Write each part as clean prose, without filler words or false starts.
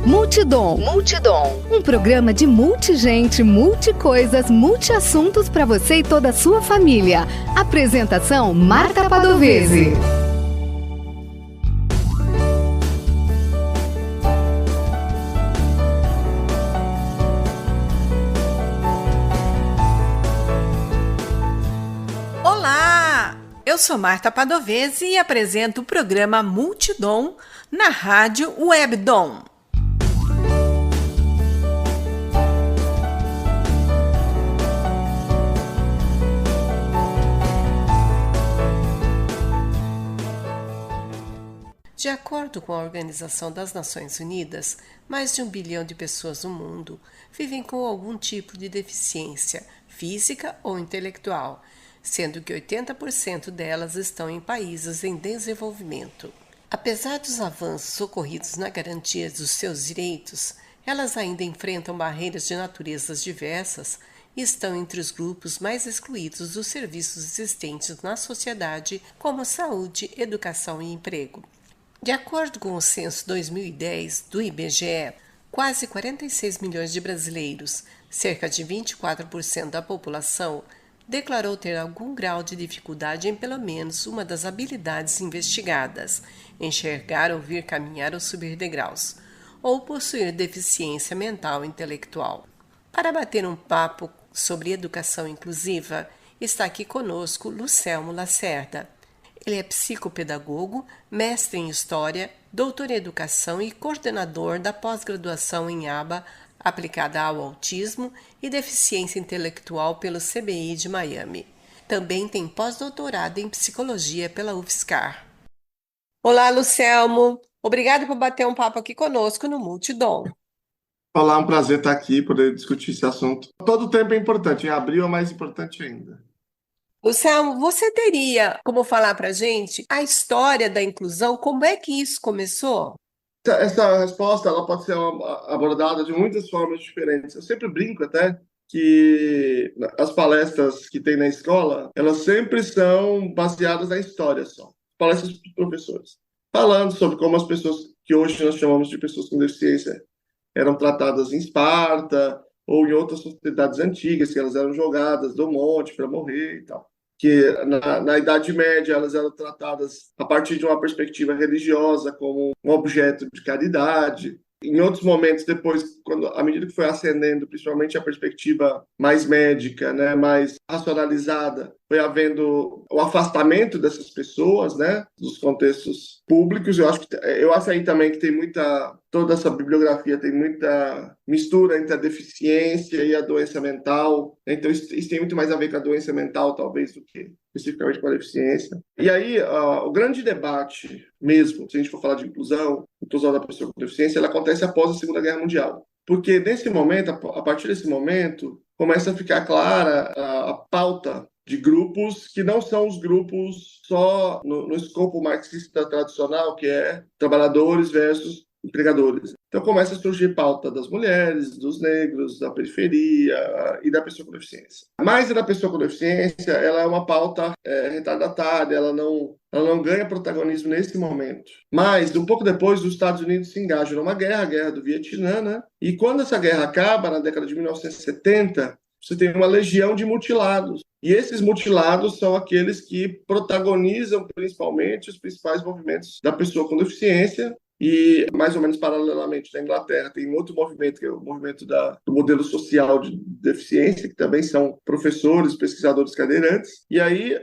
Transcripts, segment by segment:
Multidom. Um programa de multigente, multicoisas, multiassuntos para você e toda a sua família. Apresentação Marta Padovese. Olá, eu sou Marta Padovese e apresento o programa Multidom na Rádio Webdom. De acordo com a Organização das Nações Unidas, mais de 1 bilhão de pessoas no mundo vivem com algum tipo de deficiência física ou intelectual, sendo que 80% delas estão em países em desenvolvimento. Apesar dos avanços ocorridos na garantia dos seus direitos, elas ainda enfrentam barreiras de naturezas diversas e estão entre os grupos mais excluídos dos serviços existentes na sociedade, como saúde, educação e emprego. De acordo com o censo 2010 do IBGE, quase 46 milhões de brasileiros, cerca de 24% da população, declarou ter algum grau de dificuldade em pelo menos uma das habilidades investigadas, enxergar, ouvir, caminhar ou subir degraus, ou possuir deficiência mental ou intelectual. Para bater um papo sobre educação inclusiva, está aqui conosco Lucelmo Lacerda. Ele é psicopedagogo, mestre em História, doutor em Educação e coordenador da pós-graduação em ABA aplicada ao autismo e deficiência intelectual pelo CBI de Miami. Também tem pós-doutorado em Psicologia pela UFSCar. Olá, Lucelmo. Obrigada por bater um papo aqui conosco no Multidom. Olá, um prazer estar aqui, poder discutir esse assunto. Todo tempo é importante, em abril é mais importante ainda. Lucelmo, você teria como falar para a gente a história da inclusão? Como é que isso começou? Essa resposta ela pode ser abordada de muitas formas diferentes. Eu sempre brinco até que as palestras que tem na escola, elas sempre são baseadas na história só. Palestras dos professores. Falando sobre como as pessoas que hoje nós chamamos de pessoas com deficiência eram tratadas em Esparta ou em outras sociedades antigas, que elas eram jogadas do monte para morrer e tal. Que na Idade Média elas eram tratadas a partir de uma perspectiva religiosa como um objeto de caridade. Em outros momentos, depois, à medida que foi ascendendo, principalmente a perspectiva mais médica, né, mais racionalizada, foi havendo o afastamento dessas pessoas, né, dos contextos públicos. Eu acho aí também que tem toda essa bibliografia tem muita mistura entre a deficiência e a doença mental. Então, isso tem muito mais a ver com a doença mental, talvez, do que especificamente com a deficiência. E aí, o grande debate mesmo, se a gente for falar de inclusão da pessoa com deficiência, ela acontece após a Segunda Guerra Mundial. Porque nesse momento, a partir desse momento, começa a ficar clara a pauta de grupos que não são os grupos só no escopo marxista tradicional, que é trabalhadores versus empregadores. Então começa a surgir pauta das mulheres, dos negros, da periferia e da pessoa com deficiência. Mais da pessoa com deficiência, ela é uma pauta retardatária, ela não ganha protagonismo nesse momento. Mas, um pouco depois, os Estados Unidos se engajam numa guerra, a Guerra do Vietnã, né? E quando essa guerra acaba, na década de 1970, você tem uma legião de mutilados. E esses mutilados são aqueles que protagonizam, principalmente, os principais movimentos da pessoa com deficiência. E, mais ou menos paralelamente, na Inglaterra, tem outro movimento, que é o movimento do modelo social de deficiência, que também são professores, pesquisadores cadeirantes. E aí,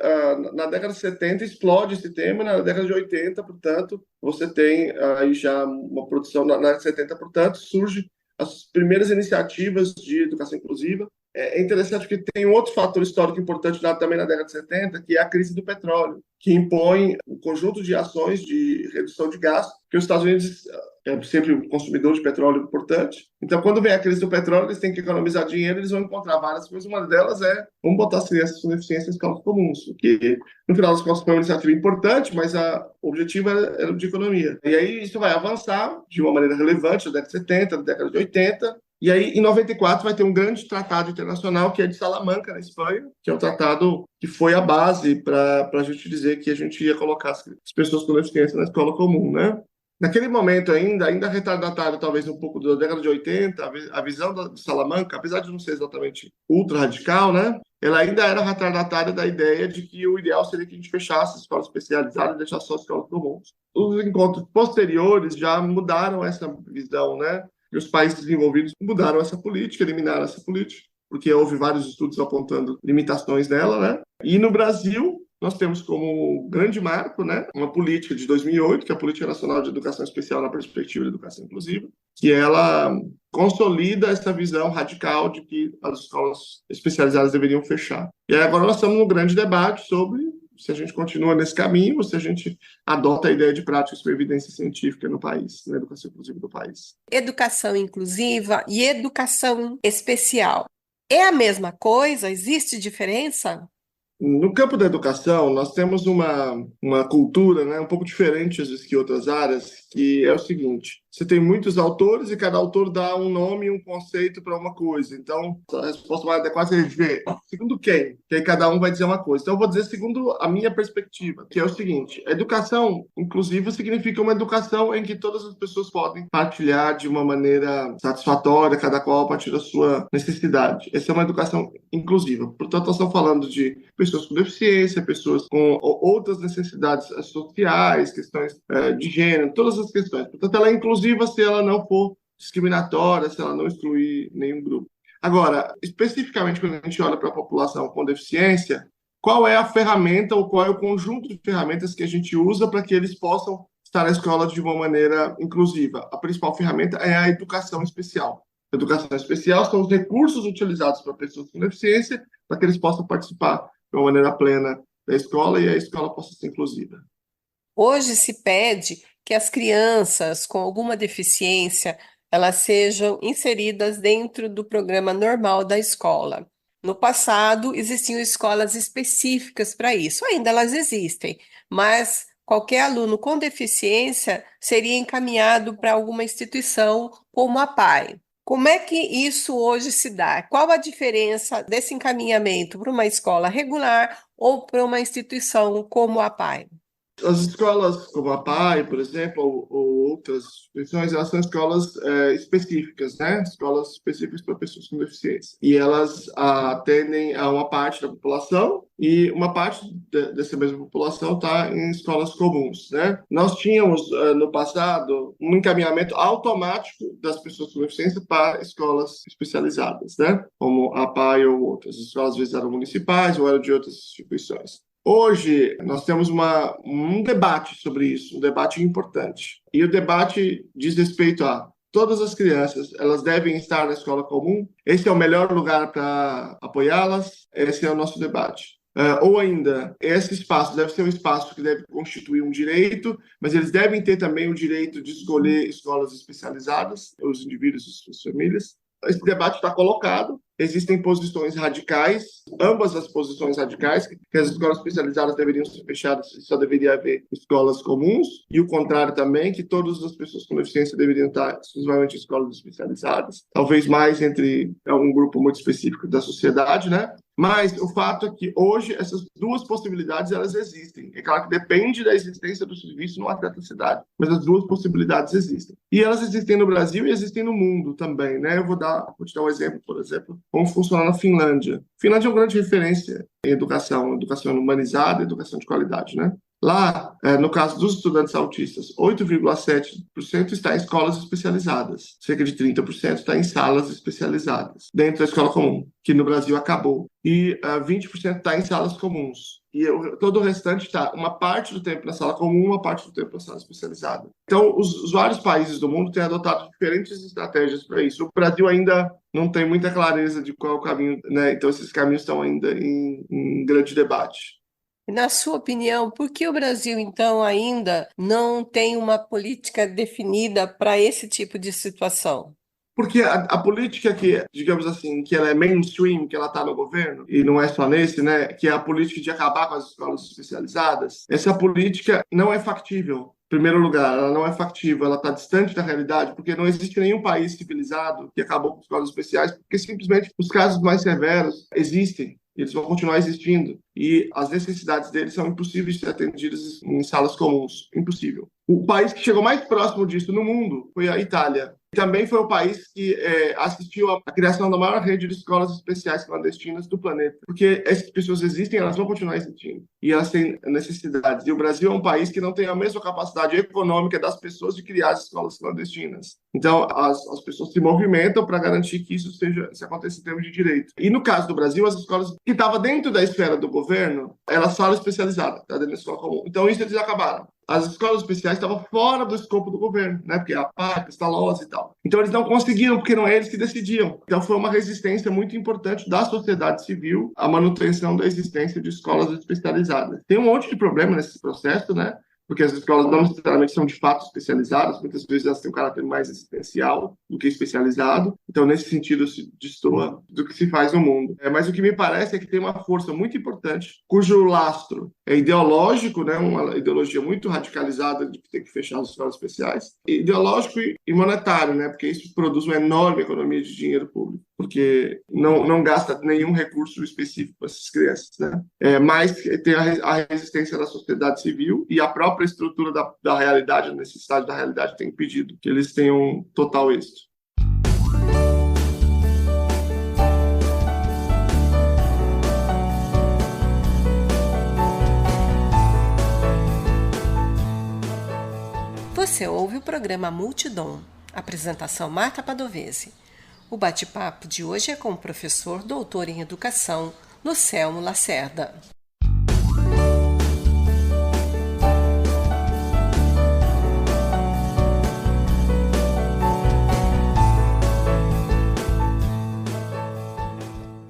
na década de 70, explode esse tema, e na década de 80, portanto, você tem aí já uma produção, na década de 70, portanto, surge as primeiras iniciativas de educação inclusiva. É interessante porque tem um outro fator histórico importante também na década de 70, que é a crise do petróleo, que impõe um conjunto de ações de redução de gastos, que os Estados Unidos é sempre um consumidor de petróleo importante. Então, quando vem a crise do petróleo, eles têm que economizar dinheiro, eles vão encontrar várias coisas. Uma delas vamos botar as crianças com deficiência em escolas comuns, que, no final das contas, foi uma iniciativa importante, mas o objetivo era de economia. E aí isso vai avançar de uma maneira relevante na década de 70, na década de 80, e aí, em 94, vai ter um grande tratado internacional, que é de Salamanca, na Espanha, que é um tratado que foi a base para a gente dizer que a gente ia colocar as pessoas com deficiência na escola comum, né? Naquele momento ainda retardatário, talvez um pouco da década de 80, a visão de Salamanca, apesar de não ser exatamente ultra radical, né? Ela ainda era retardatária da ideia de que o ideal seria que a gente fechasse as escolas especializadas e deixasse só as escolas comuns. Os encontros posteriores já mudaram essa visão, né? E os países desenvolvidos mudaram essa política, eliminaram essa política, porque houve vários estudos apontando limitações dela, né? E no Brasil, nós temos como grande marco, né, uma política de 2008, que é a Política Nacional de Educação Especial na Perspectiva de Educação Inclusiva, que ela consolida essa visão radical de que as escolas especializadas deveriam fechar. E aí agora nós estamos num grande debate sobre se a gente continua nesse caminho ou se a gente adota a ideia de práticas com evidência científica no país, na educação inclusiva do país. Educação inclusiva e educação especial. É a mesma coisa? Existe diferença? No campo da educação, nós temos uma cultura, né, um pouco diferente, às vezes, que outras áreas, que é o seguinte: você tem muitos autores e cada autor dá um nome e um conceito para uma coisa. Então, a resposta mais adequada seria dizer segundo quem? Que aí cada um vai dizer uma coisa. Então, eu vou dizer segundo a minha perspectiva, que é o seguinte: a educação inclusiva significa uma educação em que todas as pessoas podem partilhar de uma maneira satisfatória, cada qual a partir da sua necessidade. Essa é uma educação inclusiva. Portanto, nós estamos falando de pessoas com deficiência, pessoas com outras necessidades sociais, questões de gênero, todas as questões. Portanto, ela é inclusiva se ela não for discriminatória, se ela não excluir nenhum grupo. Agora, especificamente quando a gente olha para a população com deficiência, qual é a ferramenta ou qual é o conjunto de ferramentas que a gente usa para que eles possam estar na escola de uma maneira inclusiva? A principal ferramenta é a educação especial. A educação especial são os recursos utilizados para pessoas com deficiência para que eles possam participar de uma maneira plena da escola e a escola possa ser inclusiva. Hoje se pede que as crianças com alguma deficiência elas sejam inseridas dentro do programa normal da escola. No passado, existiam escolas específicas para isso. Ainda elas existem, mas qualquer aluno com deficiência seria encaminhado para alguma instituição como a PAI. Como é que isso hoje se dá? Qual a diferença desse encaminhamento para uma escola regular ou para uma instituição como a PAI? As escolas como a PAI, por exemplo, ou outras instituições, elas são escolas específicas, né? Escolas específicas para pessoas com deficiência. E elas atendem a uma parte da população e uma parte dessa mesma população está em escolas comuns, né? Nós tínhamos, no passado, um encaminhamento automático das pessoas com deficiência para escolas especializadas, né? Como a PAI ou outras. As escolas, às vezes, eram municipais ou eram de outras instituições. Hoje, nós temos um debate sobre isso, um debate importante. E o debate diz respeito a todas as crianças, elas devem estar na escola comum? Esse é o melhor lugar para apoiá-las? Esse é o nosso debate. Ou ainda, esse espaço deve ser um espaço que deve constituir um direito, mas eles devem ter também o direito de escolher escolas especializadas, os indivíduos e suas famílias. Esse debate está colocado, existem posições radicais, ambas as posições radicais, que as escolas especializadas deveriam ser fechadas e só deveria haver escolas comuns, e o contrário também, que todas as pessoas com deficiência deveriam estar exclusivamente em escolas especializadas, talvez mais entre um grupo muito específico da sociedade, né? Mas o fato é que hoje essas duas possibilidades elas existem. É claro que depende da existência do serviço numa certa cidade, mas as duas possibilidades existem. E elas existem no Brasil e existem no mundo também, né? Vou te dar um exemplo, por exemplo, como funciona na Finlândia. A Finlândia é uma grande referência em educação humanizada, educação de qualidade, né? Lá, no caso dos estudantes autistas, 8,7% está em escolas especializadas, cerca de 30% está em salas especializadas, dentro da escola comum, que no Brasil acabou, e 20% está em salas comuns. E todo o restante está uma parte do tempo na sala comum, uma parte do tempo na sala especializada. Então, os vários países do mundo têm adotado diferentes estratégias para isso. O Brasil ainda não tem muita clareza de qual é o caminho, né? Então, esses caminhos estão ainda em grande debate. Na sua opinião, por que o Brasil, então, ainda não tem uma política definida para esse tipo de situação? Porque a política que, digamos assim, que ela é mainstream, que ela está no governo, e não é só nesse, né, que é a política de acabar com as escolas especializadas, essa política não é factível. Em primeiro lugar, ela não é factível, ela está distante da realidade, porque não existe nenhum país civilizado que acabou com escolas especiais, porque simplesmente os casos mais severos existem. Eles vão continuar existindo e as necessidades deles são impossíveis de ser atendidas em salas comuns. Impossível. O país que chegou mais próximo disso no mundo foi a Itália. Também foi o país que assistiu à criação da maior rede de escolas especiais clandestinas do planeta. Porque essas pessoas existem, elas vão continuar existindo. E elas têm necessidades. E o Brasil é um país que não tem a mesma capacidade econômica das pessoas de criar as escolas clandestinas. Então, as pessoas se movimentam para garantir que isso aconteça em termos de direito. E no caso do Brasil, as escolas que estavam dentro da esfera do governo, elas são especializadas, tá dentro da escola comum. Então, isso eles acabaram. As escolas especiais estavam fora do escopo do governo, né? Porque a PAC, a LOAS e tal. Então, eles não conseguiram, porque não é eles que decidiam. Então, foi uma resistência muito importante da sociedade civil à manutenção da existência de escolas especializadas. Tem um monte de problema nesse processo, né? Porque as escolas não necessariamente são de fato especializadas, muitas vezes elas têm um caráter mais assistencial do que especializado, então nesse sentido se destoa do que se faz no mundo. Mas o que me parece é que tem uma força muito importante, cujo lastro é ideológico, né, uma ideologia muito radicalizada de que tem que fechar as escolas especiais, ideológico e monetário, né, porque isso produz uma enorme economia de dinheiro público, porque não gasta nenhum recurso específico para essas crianças, né? Mas tem a resistência da sociedade civil e a própria estrutura da realidade, a necessidade da realidade tem impedido que eles tenham total êxito. Você ouve o programa Multidom. Apresentação Marta Padovese. O bate-papo de hoje é com o professor doutor em educação, Lucelmo Lacerda.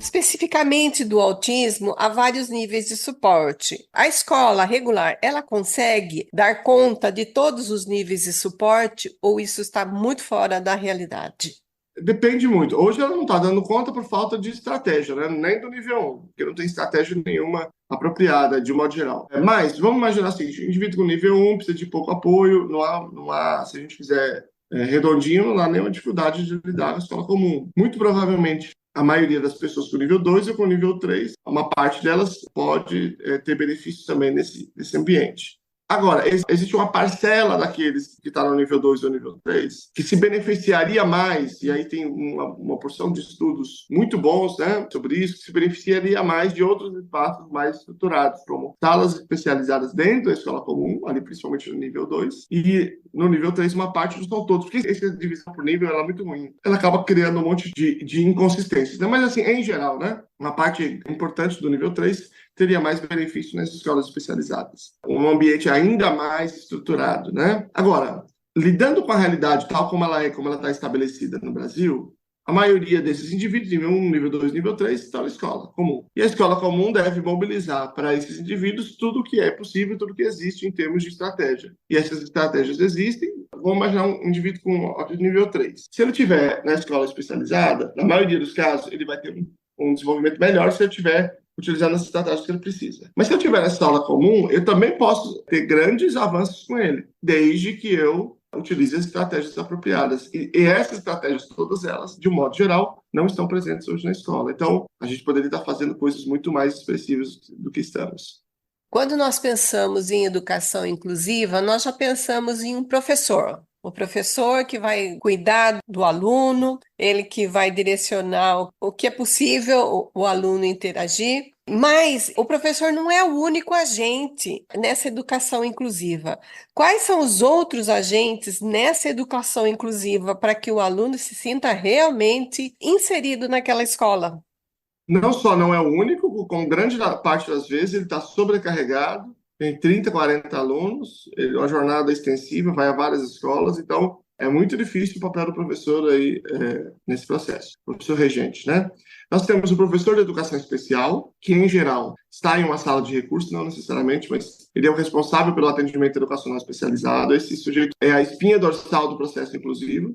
Especificamente do autismo, há vários níveis de suporte. A escola regular, ela consegue dar conta de todos os níveis de suporte ou isso está muito fora da realidade? Depende muito. Hoje ela não está dando conta por falta de estratégia, né? Nem do nível 1, porque não tem estratégia nenhuma apropriada, de modo geral. Mas vamos imaginar o seguinte, o indivíduo com nível 1 precisa de pouco apoio, não há se a gente fizer redondinho, não há nenhuma dificuldade de lidar com a escola comum. Muito provavelmente, a maioria das pessoas com nível 2 ou com nível 3, uma parte delas pode ter benefícios também nesse ambiente. Agora, existe uma parcela daqueles que estão no nível 2 ou nível 3 que se beneficiaria mais, e aí tem uma porção de estudos muito bons, né, sobre isso, que se beneficiaria mais de outros espaços mais estruturados, como salas especializadas dentro da escola comum, ali principalmente no nível 2, e no nível 3 uma parte não são todos, porque essa divisão por nível ela é muito ruim. Ela acaba criando um monte de inconsistências, né? Mas assim, em geral, né, uma parte importante do nível 3 teria mais benefício nas escolas especializadas. Um ambiente ainda mais estruturado, né? Agora, lidando com a realidade tal como ela está estabelecida no Brasil, a maioria desses indivíduos, nível 1, nível 2, nível 3, estão na escola comum. E a escola comum deve mobilizar para esses indivíduos tudo o que é possível, tudo o que existe em termos de estratégia. E essas estratégias existem. Vamos imaginar um indivíduo com autismo nível 3. Se ele estiver na escola especializada, na maioria dos casos, ele vai ter um desenvolvimento melhor se ele estiver utilizando as estratégias que ele precisa. Mas se eu tiver nessa aula comum, eu também posso ter grandes avanços com ele, desde que eu utilize as estratégias apropriadas. E essas estratégias, todas elas, de um modo geral, não estão presentes hoje na escola. Então, a gente poderia estar fazendo coisas muito mais expressivas do que estamos. Quando nós pensamos em educação inclusiva, nós já pensamos em um professor. O professor que vai cuidar do aluno, ele que vai direcionar o que é possível o aluno interagir. Mas o professor não é o único agente nessa educação inclusiva. Quais são os outros agentes nessa educação inclusiva para que o aluno se sinta realmente inserido naquela escola? Não só não é o único, como grande parte das vezes ele está sobrecarregado, tem 30, 40 alunos, uma jornada extensiva, vai a várias escolas, então é muito difícil o papel do professor aí nesse processo, professor regente, né? Nós temos o professor de educação especial, que em geral está em uma sala de recursos, não necessariamente, mas ele é o responsável pelo atendimento educacional especializado, esse sujeito é a espinha dorsal do processo inclusivo.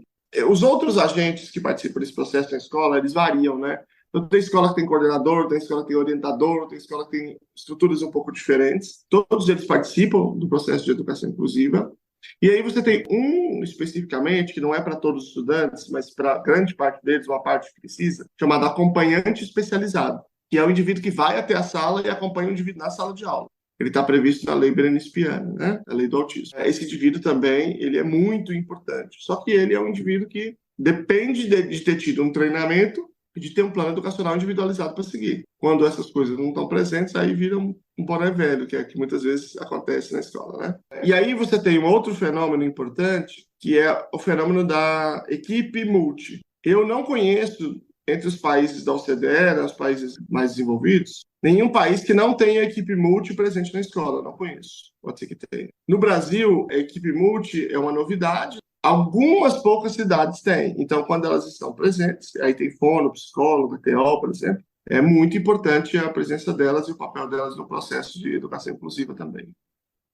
Os outros agentes que participam desse processo na escola, eles variam, né? Então, tem escola que tem coordenador, tem escola que tem orientador, tem escola que tem estruturas um pouco diferentes. Todos eles participam do processo de educação inclusiva. E aí você tem um especificamente, que não é para todos os estudantes, mas para grande parte deles, uma parte que precisa, chamado acompanhante especializado, que é o indivíduo que vai até a sala e acompanha o indivíduo na sala de aula. Ele está previsto na lei Berenice-Piana, né? A lei do autismo. Esse indivíduo também, ele é muito importante. Só que ele é um indivíduo que depende de ter tido um treinamento e de ter um plano educacional individualizado para seguir. Quando essas coisas não estão presentes, aí vira um boné velho, que é que muitas vezes acontece na escola, né? E aí você tem um outro fenômeno importante, que é o fenômeno da equipe multi. Eu não conheço, entre os países da OCDE, né, os países mais desenvolvidos, nenhum país que não tenha equipe multi presente na escola, não conheço. Pode ser que tenha. No Brasil, a equipe multi é uma novidade. Algumas poucas cidades têm. Então, quando elas estão presentes, aí tem fono, psicólogo, TO, por exemplo, é muito importante a presença delas e o papel delas no processo de educação inclusiva também.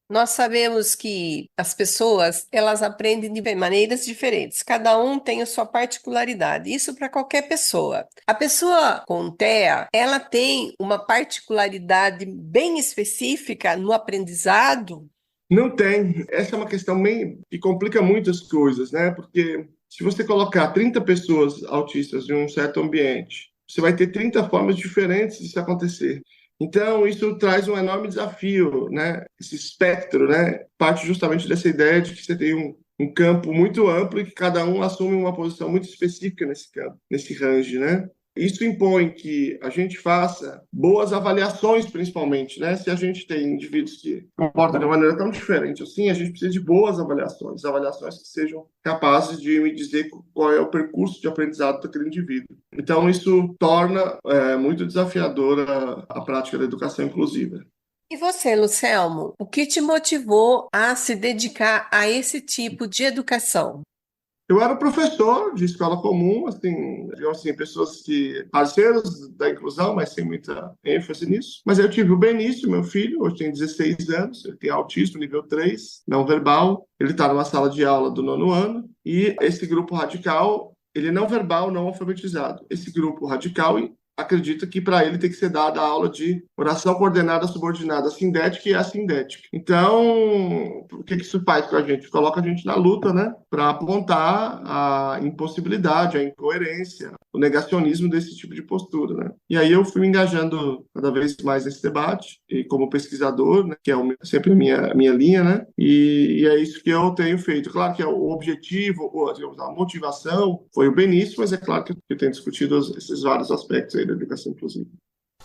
Nós sabemos que as pessoas, elas aprendem de maneiras diferentes. Cada um tem a sua particularidade. Isso para qualquer pessoa. A pessoa com TEA, ela tem uma particularidade bem específica no aprendizado? Não tem. Essa é uma questão que complica muitas coisas, né? Porque se você colocar 30 pessoas autistas em um certo ambiente, você vai ter 30 formas diferentes disso acontecer. Então, isso traz um enorme desafio, né? Esse espectro, né? Parte justamente dessa ideia de que você tem um campo muito amplo e que cada um assume uma posição muito específica nesse campo, nesse range, né? Isso impõe que a gente faça boas avaliações, principalmente, né? Se a gente tem indivíduos que comportam de uma maneira tão diferente assim, a gente precisa de boas avaliações que sejam capazes de me dizer qual é o percurso de aprendizado daquele indivíduo. Então, isso torna muito desafiadora a prática da educação inclusiva. E você, Lucelmo, o que te motivou a se dedicar a esse tipo de educação? Eu era professor de escola comum, assim, pessoas parceiros da inclusão, mas sem muita ênfase nisso. Mas eu tive o Benício, meu filho, hoje tem 16 anos, ele tem autismo nível 3, não verbal. Ele está numa sala de aula do 9º ano. E esse grupo radical, ele é não verbal, não alfabetizado. Esse grupo radical acredita que para ele tem que ser dada a aula de oração coordenada subordinada sindética e assindética. Então, o que isso faz com a gente? Coloca a gente na luta, né? Para apontar a impossibilidade, a incoerência, o negacionismo desse tipo de postura, né? E aí eu fui me engajando cada vez mais nesse debate, e como pesquisador, né? Que é sempre a minha linha, né? E é isso que eu tenho feito. Claro que o objetivo, ou, digamos, a motivação foi o Benício, mas é claro que eu tenho discutido esses vários aspectos aí da educação inclusiva.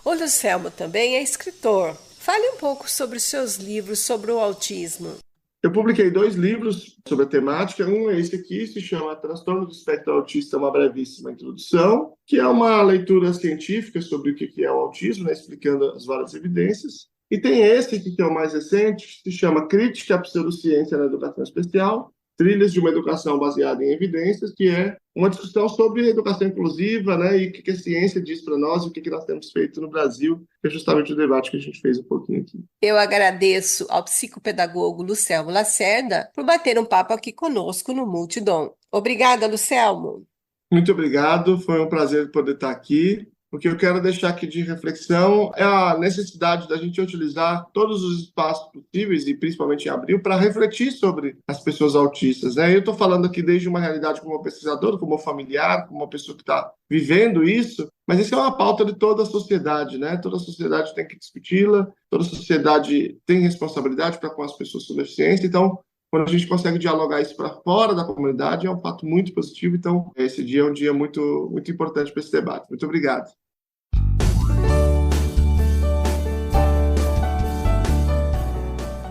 O Lucelmo também é escritor. Fale um pouco sobre os seus livros sobre o autismo. Eu publiquei 2 livros sobre a temática. Um é esse aqui, se chama Transtorno do Espectro Autista, uma brevíssima introdução, que é uma leitura científica sobre o que é o autismo, né, explicando as várias evidências. E tem esse aqui, que é o mais recente, que se chama Crítica à Pseudociência na Educação Especial, Trilhas de uma Educação Baseada em Evidências, que é uma discussão sobre educação inclusiva, né, e o que a ciência diz para nós e o que nós temos feito no Brasil, que é justamente o debate que a gente fez um pouquinho aqui. Eu agradeço ao psicopedagogo Lucelmo Lacerda por bater um papo aqui conosco no Multidom. Obrigada, Lucelmo. Muito obrigado, foi um prazer poder estar aqui. O que eu quero deixar aqui de reflexão é a necessidade da gente utilizar todos os espaços possíveis, e principalmente em abril, para refletir sobre as pessoas autistas, né? Eu estou falando aqui desde uma realidade como pesquisador, como familiar, como uma pessoa que está vivendo isso, mas isso é uma pauta de toda a sociedade, né? Toda a sociedade tem que discuti-la, toda a sociedade tem responsabilidade para com as pessoas com deficiência, então quando a gente consegue dialogar isso para fora da comunidade, é um fato muito positivo. Então, esse dia é um dia muito, muito importante para esse debate. Muito obrigado.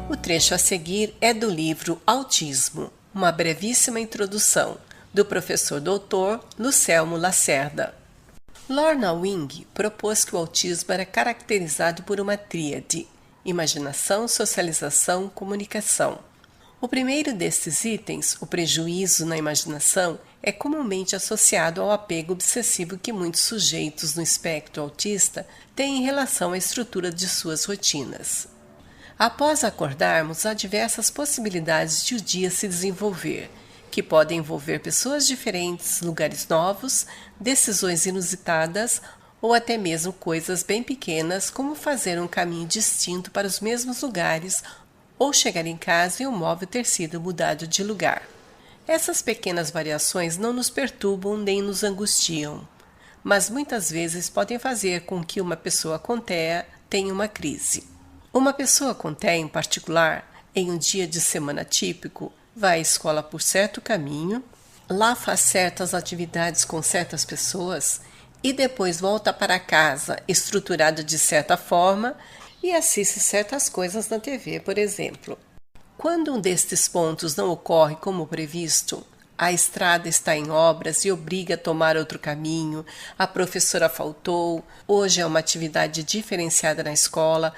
O trecho a seguir é do livro Autismo, uma brevíssima introdução, do professor doutor Lucelmo Lacerda. Lorna Wing propôs que o autismo era caracterizado por uma tríade: imaginação, socialização, comunicação. O primeiro destes itens, o prejuízo na imaginação, é comumente associado ao apego obsessivo que muitos sujeitos no espectro autista têm em relação à estrutura de suas rotinas. Após acordarmos, há diversas possibilidades de o dia se desenvolver, que podem envolver pessoas diferentes, lugares novos, decisões inusitadas ou até mesmo coisas bem pequenas, como fazer um caminho distinto para os mesmos lugares ou chegar em casa e o móvel ter sido mudado de lugar. Essas pequenas variações não nos perturbam nem nos angustiam, mas muitas vezes podem fazer com que uma pessoa com TEA tenha uma crise. Uma pessoa com TEA em particular, em um dia de semana típico, vai à escola por certo caminho, lá faz certas atividades com certas pessoas e depois volta para casa estruturada de certa forma e assiste certas coisas na TV, por exemplo. Quando um destes pontos não ocorre como previsto, a estrada está em obras e obriga a tomar outro caminho, a professora faltou, hoje é uma atividade diferenciada na escola,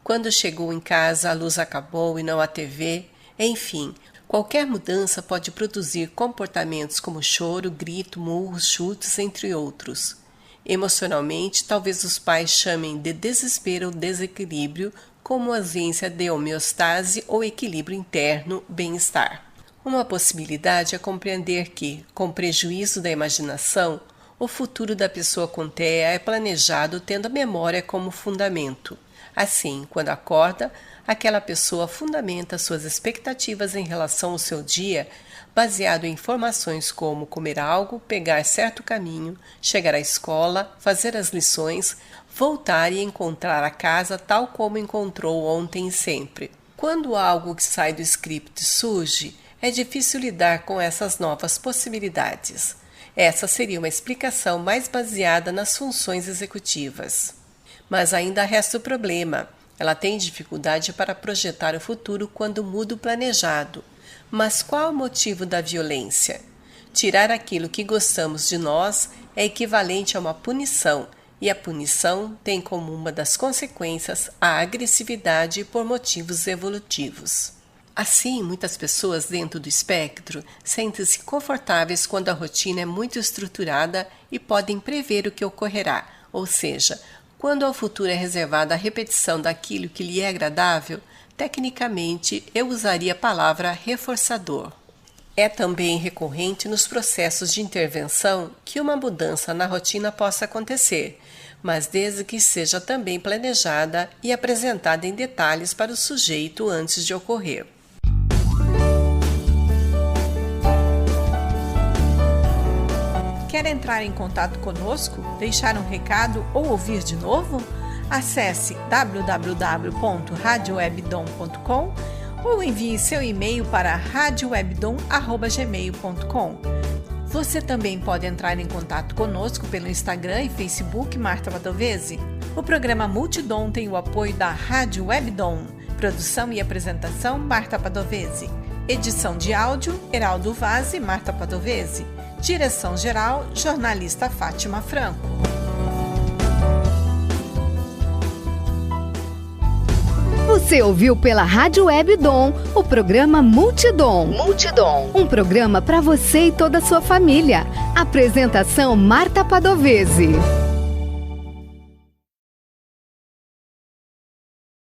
quando chegou em casa a luz acabou e não a TV, enfim, qualquer mudança pode produzir comportamentos como choro, grito, murros, chutes, entre outros. Emocionalmente, talvez os pais chamem de desespero ou desequilíbrio, como ausência de homeostase ou equilíbrio interno, bem-estar. Uma possibilidade é compreender que, com prejuízo da imaginação, o futuro da pessoa com TEA é planejado tendo a memória como fundamento. Assim, quando acorda, aquela pessoa fundamenta suas expectativas em relação ao seu dia, baseado em informações como comer algo, pegar certo caminho, chegar à escola, fazer as lições, voltar e encontrar a casa tal como encontrou ontem e sempre. Quando algo que sai do script surge, é difícil lidar com essas novas possibilidades. Essa seria uma explicação mais baseada nas funções executivas. Mas ainda resta o problema. Ela tem dificuldade para projetar o futuro quando muda o planejado. Mas qual o motivo da violência? Tirar aquilo que gostamos de nós é equivalente a uma punição, e a punição tem como uma das consequências a agressividade por motivos evolutivos. Assim, muitas pessoas dentro do espectro sentem-se confortáveis quando a rotina é muito estruturada e podem prever o que ocorrerá, ou seja, quando ao futuro é reservada a repetição daquilo que lhe é agradável, tecnicamente eu usaria a palavra reforçador. É também recorrente nos processos de intervenção que uma mudança na rotina possa acontecer, mas desde que seja também planejada e apresentada em detalhes para o sujeito antes de ocorrer. Quer entrar em contato conosco, deixar um recado ou ouvir de novo? Acesse www.radiowebdom.com ou envie seu e-mail para radiowebdom@gmail.com. Você também pode entrar em contato conosco pelo Instagram e Facebook Marta Padovese. O programa Multidom tem o apoio da Rádio Webdom. Produção e apresentação Marta Padovese. Edição de áudio Heraldo Vaz e Marta Padovese. Direção-geral, jornalista Fátima Franco. Você ouviu pela Rádio Webdom o programa Multidom. Um programa para você e toda a sua família. Apresentação Marta Padovese.